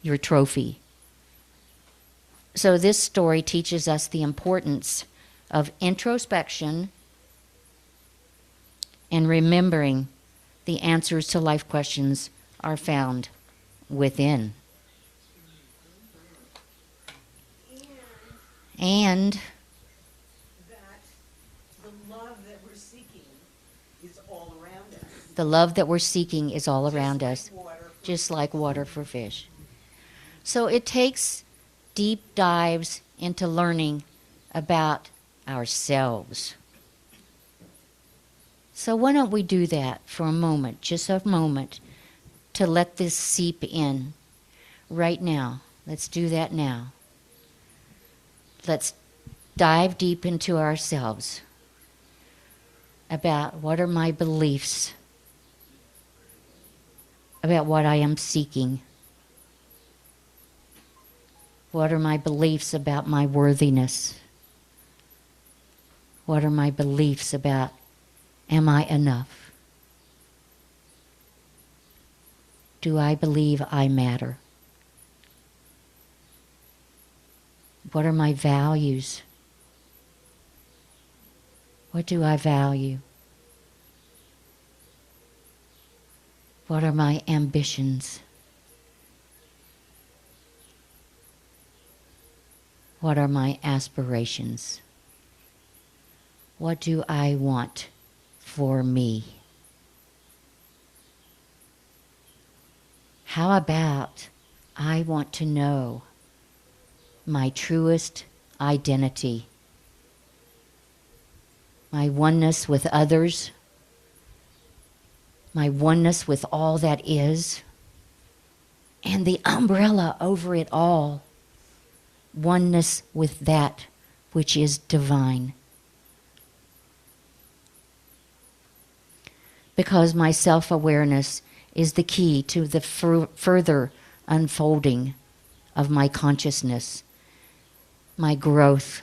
Your trophy. So this story teaches us the importance of introspection and remembering the answers to life questions are found within. And That the love that we're seeking is all around us. the love that we're seeking is all around us, Water. just like water for fish. So it takes deep dives into learning about ourselves. So why don't we do that for a moment, just a moment, to let this seep in right now. Let's do that now. Let's dive deep into ourselves about what are my beliefs about what I am seeking. What are my beliefs about my worthiness? What are my beliefs about am I enough? Do I believe I matter? What are my values? What do I value? What are my ambitions? What are my aspirations? What do I want for me? How about I want to know my truest identity, my oneness with others, my oneness with all that is, and the umbrella over it all, oneness with that which is divine. Because my self-awareness is the key to the further unfolding of my consciousness, my growth,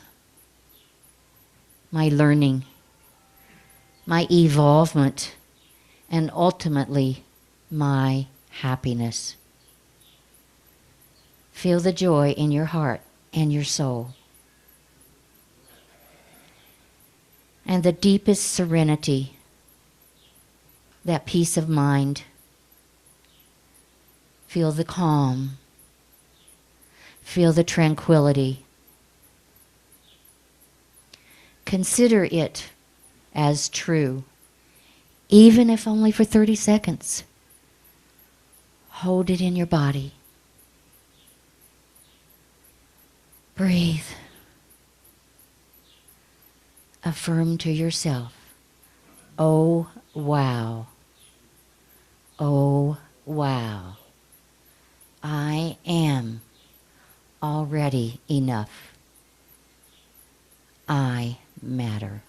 my learning, my evolvement, and ultimately my happiness. Feel the joy in your heart and your soul. And the deepest serenity, that peace of mind. Feel the calm. Feel the tranquility. Consider it as true, even if only for 30 seconds. Hold it in your body. Breathe. Affirm to yourself, oh wow, oh wow, I am already enough. I matter.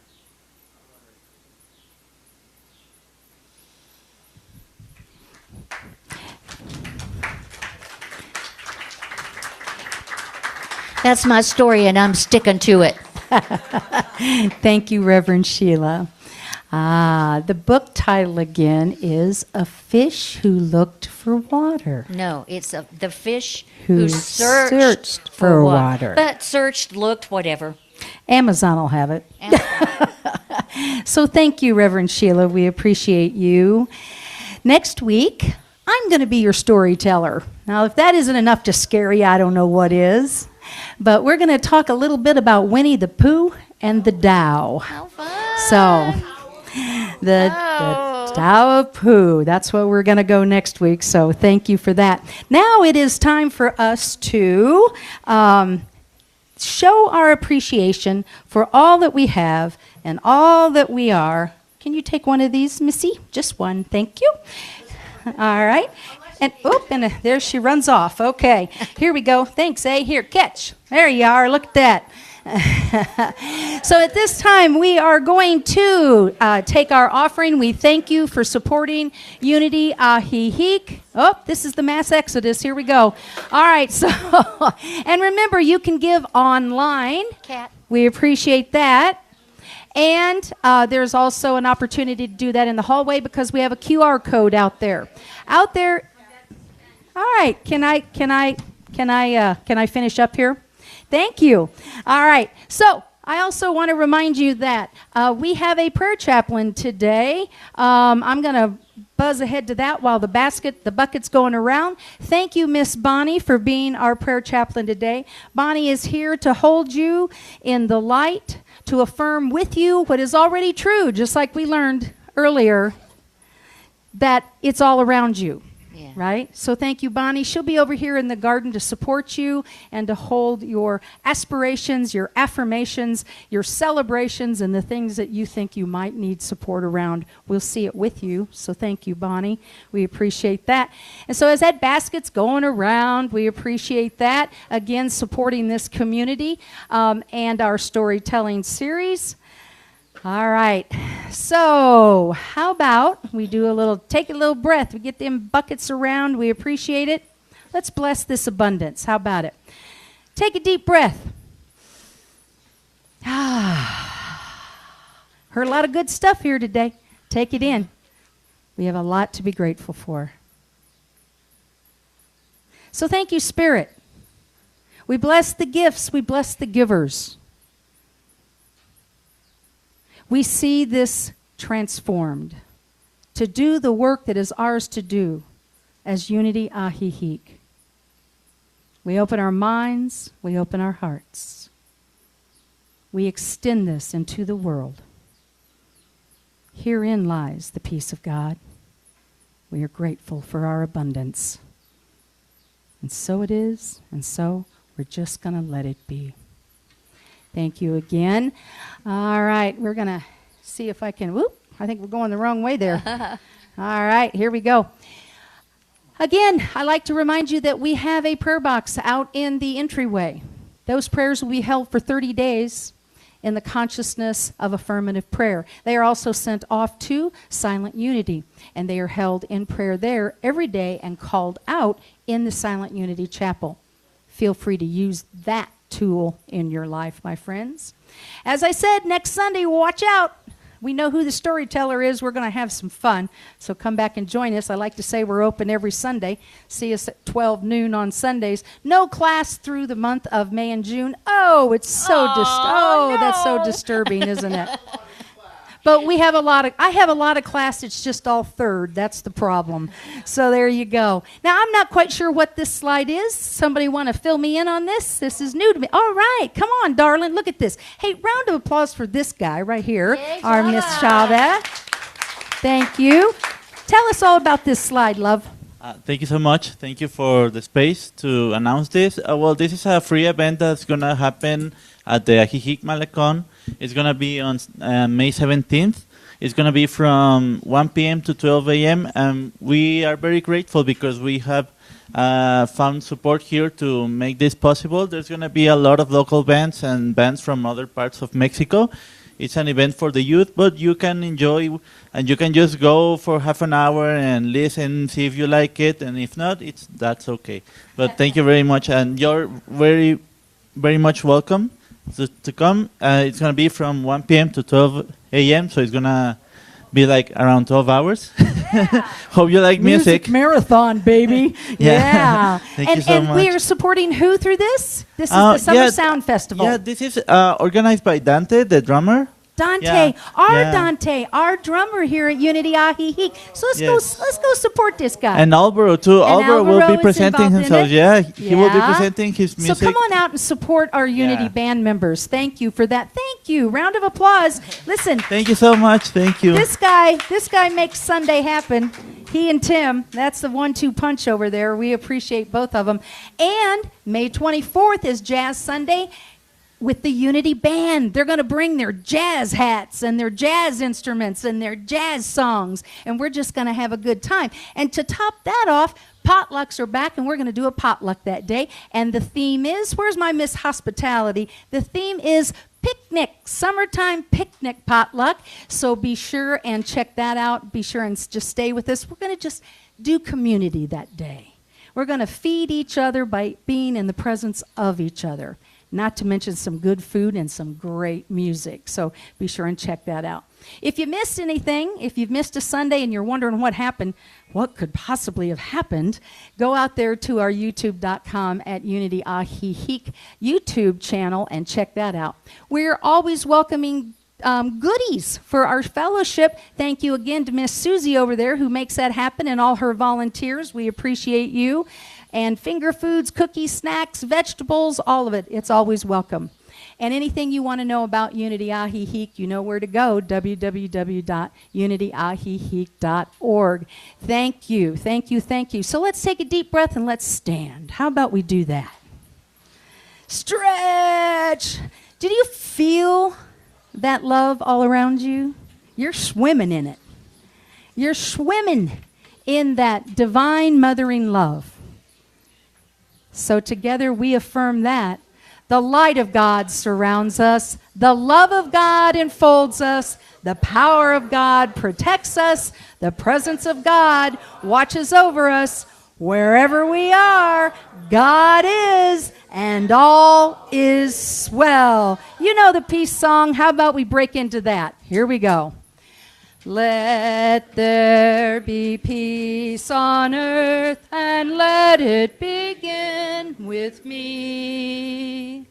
That's my story, and I'm sticking to it. Thank you, Reverend Sheila. The book title again is A Fish Who Looked for Water. No, it's the fish Who who searched for water. water. But searched, looked, whatever. Amazon will have it. So thank you, Reverend Sheila. We appreciate you. Next week, I'm going to be your storyteller. Now, if that isn't enough to scare you, I don't know what is. But we're going to talk a little bit about Winnie the Pooh and the Tao. How fun. So, the Tao of Pooh. That's what we're going to go next week. So thank you for that. Now it is time for us to show our appreciation for all that we have and all that we are. Can you take one of these, Missy? Just one. Thank you. All right. And there she runs off. Okay. Here we go. Thanks, eh? Here, catch. There you are. Look at that. So at this time, we are going to take our offering. We thank you for supporting Unity Ajijic. Oh, this is the mass exodus. Here we go. All right. So, and remember, you can give online. Cat. We appreciate that. And there's also an opportunity to do that in the hallway because we have a QR code out there. Out there. All right. Can I finish up here? Thank you. All right. So I also want to remind you that we have a prayer chaplain today. I'm going to buzz ahead to that while the bucket's going around. Thank you, Miss Bonnie, for being our prayer chaplain today. Bonnie is here to hold you in the light, to affirm with you what is already true, just like we learned earlier, that it's all around you. Yeah. Right? So thank you, Bonnie. She'll be over here in the garden to support you and to hold your aspirations, your affirmations, your celebrations, and the things that you think you might need support around. We'll see it with you. So thank you, Bonnie. We appreciate that. And so as that basket's going around, we appreciate that. Again, supporting this community and our storytelling series. All right, so how about we take a little breath. We get them buckets around. We appreciate it. Let's bless this abundance. How about it? Take a deep breath. Heard a lot of good stuff here today. Take it in. We have a lot to be grateful for. So thank you, Spirit. We bless the gifts. We bless the givers. We see this transformed to do the work that is ours to do as Unity Ajijic. We open our minds, we open our hearts. We extend this into the world. Herein lies the peace of God. We are grateful for our abundance. And so it is, and so we're just going to let it be. Thank you again. All right, we're going to see if I can, I think we're going the wrong way there. All right, here we go. Again, I'd like to remind you that we have a prayer box out in the entryway. Those prayers will be held for 30 days in the consciousness of affirmative prayer. They are also sent off to Silent Unity, and they are held in prayer there every day and called out in the Silent Unity Chapel. Feel free to use that tool in your life, my friends. As I said, next Sunday, watch out. We know who the storyteller is. We're going to have some fun. So come back and join us. I like to say we're open every Sunday. See us at 12 noon on Sundays. No class through the month of May and June. Oh, it's so that's so disturbing, isn't it? But I have a lot of class. It's just all third. That's the problem. So there you go. Now, I'm not quite sure what this slide is. Somebody want to fill me in on this? This is new to me. All right. Come on, darling. Look at this. Hey, round of applause for this guy right here, our Miss Chavez. Thank you. Tell us all about this slide, love. Thank you so much. Thank you for the space to announce this. Well, this is a free event that's going to happen at the Ajijic Malecon. It's going to be on May 17th. It's going to be from 1 p.m. to 12 a.m. And we are very grateful because we have found support here to make this possible. There's going to be a lot of local bands and bands from other parts of Mexico. It's an event for the youth, but you can enjoy and you can just go for half an hour and listen, see if you like it, and if not, that's okay. But thank you very much, and you're very, very much welcome to come. It's going to be from 1 p.m. to 12 a.m., so it's going to be like around 12 hours. Yeah. Hope you like music. Marathon, baby. Yeah. Thank you so much. We are supporting who through this? This is the Summer Sound Festival. Yeah, this is organized by Dante, the drummer. Dante, our drummer here at Unity Ajijic. So let's go support this guy. And Alvaro too. Alvaro will be presenting himself. He will be presenting his music. So come on out and support our Unity band members. Thank you for that. Thank you. Round of applause. Listen. Thank you so much. Thank you. This guy makes Sunday happen. He and Tim, that's the 1-2 punch over there. We appreciate both of them. And May 24th is Jazz Sunday with the Unity Band. They're going to bring their jazz hats and their jazz instruments and their jazz songs, and we're just going to have a good time. And to top that off, potlucks are back, and we're going to do a potluck that day. And the theme is, where's my Miss Hospitality? The theme is picnic, summertime picnic potluck. So be sure and check that out. Be sure and just stay with us. We're going to just do community that day. We're going to feed each other by being in the presence of each other. not to mention some good food and some great music. So be sure and check that out. If you missed anything, if you've missed a Sunday and you're wondering what happened, what could possibly have happened, go out there to our youtube.com at Unity Ajijic YouTube channel and check that out. We're always welcoming goodies for our fellowship. Thank you again to Miss Susie over there who makes that happen and all her volunteers. We appreciate you. And finger foods, cookies, snacks, vegetables, all of it. It's always welcome. And anything you want to know about Unity Ajijic, you know where to go, www.unityajijic.org. Thank you, thank you, thank you. So let's take a deep breath and let's stand. How about we do that? Stretch. Did you feel that love all around you? You're swimming in it. You're swimming in that divine mothering love. So together we affirm that. The light of God surrounds us. The love of God enfolds us. The power of God protects us. The presence of God watches over us. Wherever we are, God is, and all is well. You know the peace song. How about we break into that? Here we go. Let there be peace on earth, and let it begin with me.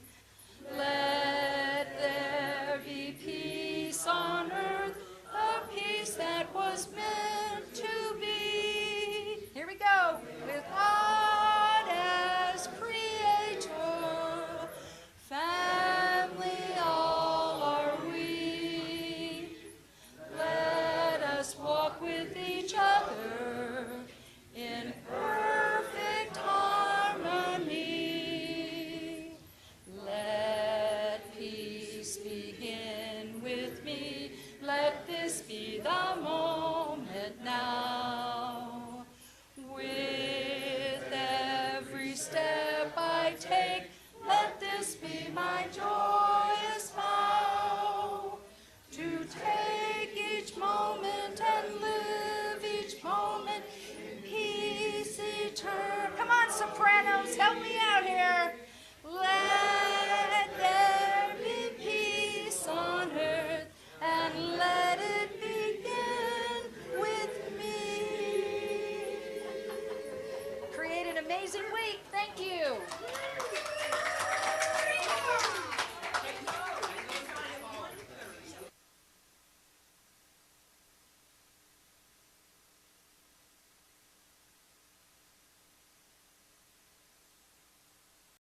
Let there be peace on earth, a peace that was meant to be. Here we go. With God as creator, family all are we. Let us walk with each other in perfect harmony. Let peace begin with me. Let this be the moment now. With every step I take, let this be my joyous vow. To take each moment and live each moment in peace eternal. Come on, sopranos, help me